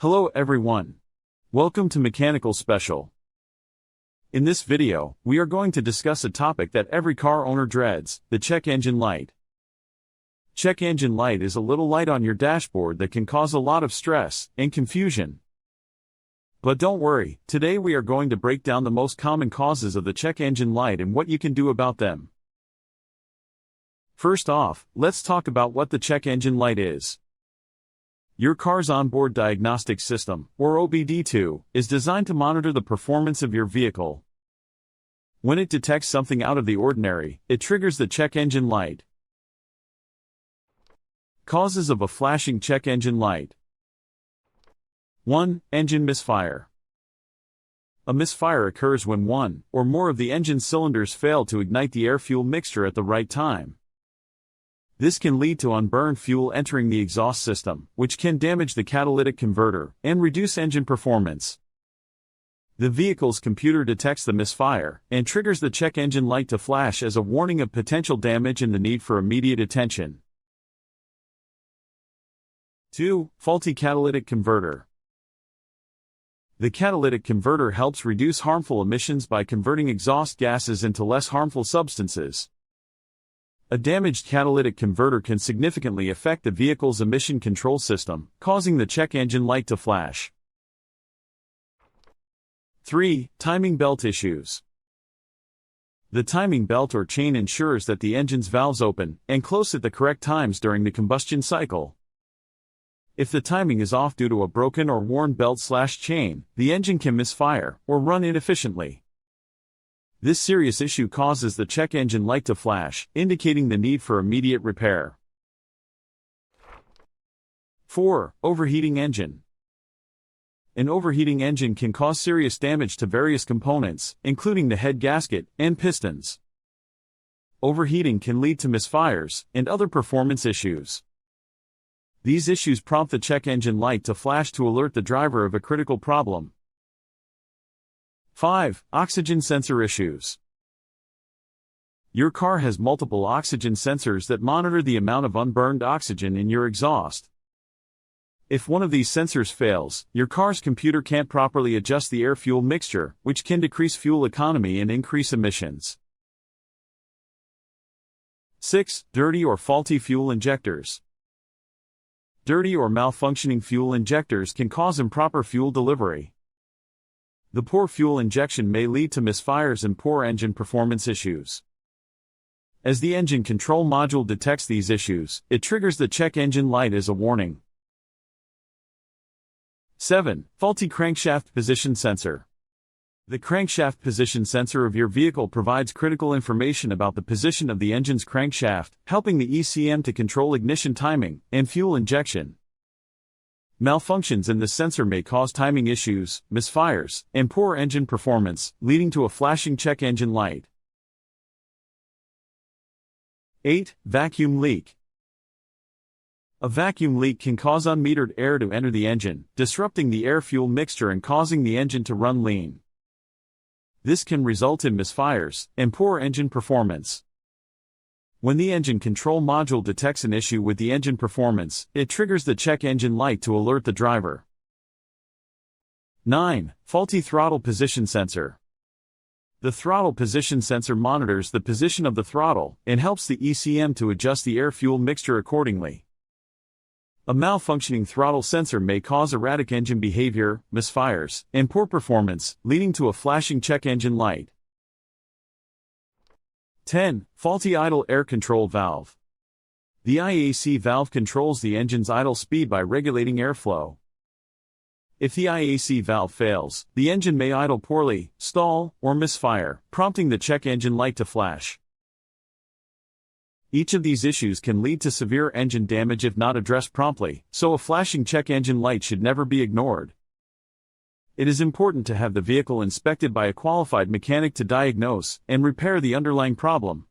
Hello everyone. Welcome to Mechanical Special. In this video, we are going to discuss a topic that every car owner dreads, the check engine light. Check engine light is a little light on your dashboard that can cause a lot of stress and confusion. But don't worry, today we are going to break down the most common causes of the check engine light and what you can do about them. First off, let's talk about what the check engine light is. Your car's onboard diagnostics system, or OBD-II, is designed to monitor the performance of your vehicle. When it detects something out of the ordinary, it triggers the check engine light. Causes of a flashing check engine light. 1. Engine misfire. A misfire occurs when one or more of the engine cylinders fail to ignite the air-fuel mixture at the right time. This can lead to unburned fuel entering the exhaust system, which can damage the catalytic converter and reduce engine performance. The vehicle's computer detects the misfire and triggers the check engine light to flash as a warning of potential damage and the need for immediate attention. 2. Faulty catalytic converter. The catalytic converter helps reduce harmful emissions by converting exhaust gases into less harmful substances. A damaged catalytic converter can significantly affect the vehicle's emission control system, causing the check engine light to flash. 3. Timing belt issues. The timing belt or chain ensures that the engine's valves open and close at the correct times during the combustion cycle. If the timing is off due to a broken or worn belt/chain, the engine can misfire or run inefficiently. This serious issue causes the check engine light to flash, indicating the need for immediate repair. 4. Overheating engine. An overheating engine can cause serious damage to various components, including the head gasket and pistons. Overheating can lead to misfires and other performance issues. These issues prompt the check engine light to flash to alert the driver of a critical problem. 5. Oxygen sensor issues. Your car has multiple oxygen sensors that monitor the amount of unburned oxygen in your exhaust. If one of these sensors fails, your car's computer can't properly adjust the air-fuel mixture, which can decrease fuel economy and increase emissions. 6. Dirty or faulty fuel injectors. Dirty or malfunctioning fuel injectors can cause improper fuel delivery. The poor fuel injection may lead to misfires and poor engine performance issues. As the engine control module detects these issues, it triggers the check engine light as a warning. 7. Faulty crankshaft position sensor. The crankshaft position sensor of your vehicle provides critical information about the position of the engine's crankshaft, helping the ECM to control ignition timing and fuel injection. Malfunctions in the sensor may cause timing issues, misfires, and poor engine performance, leading to a flashing check engine light. 8. Vacuum leak. A vacuum leak can cause unmetered air to enter the engine, disrupting the air-fuel mixture and causing the engine to run lean. This can result in misfires and poor engine performance. When the engine control module detects an issue with the engine performance, it triggers the check engine light to alert the driver. 9. Faulty throttle position sensor. The throttle position sensor monitors the position of the throttle and helps the ECM to adjust the air-fuel mixture accordingly. A malfunctioning throttle sensor may cause erratic engine behavior, misfires, and poor performance, leading to a flashing check engine light. 10. Faulty idle air control valve. The IAC valve controls the engine's idle speed by regulating airflow. If the IAC valve fails, the engine may idle poorly, stall, or misfire, prompting the check engine light to flash. Each of these issues can lead to severe engine damage if not addressed promptly, so a flashing check engine light should never be ignored. It is important to have the vehicle inspected by a qualified mechanic to diagnose and repair the underlying problem.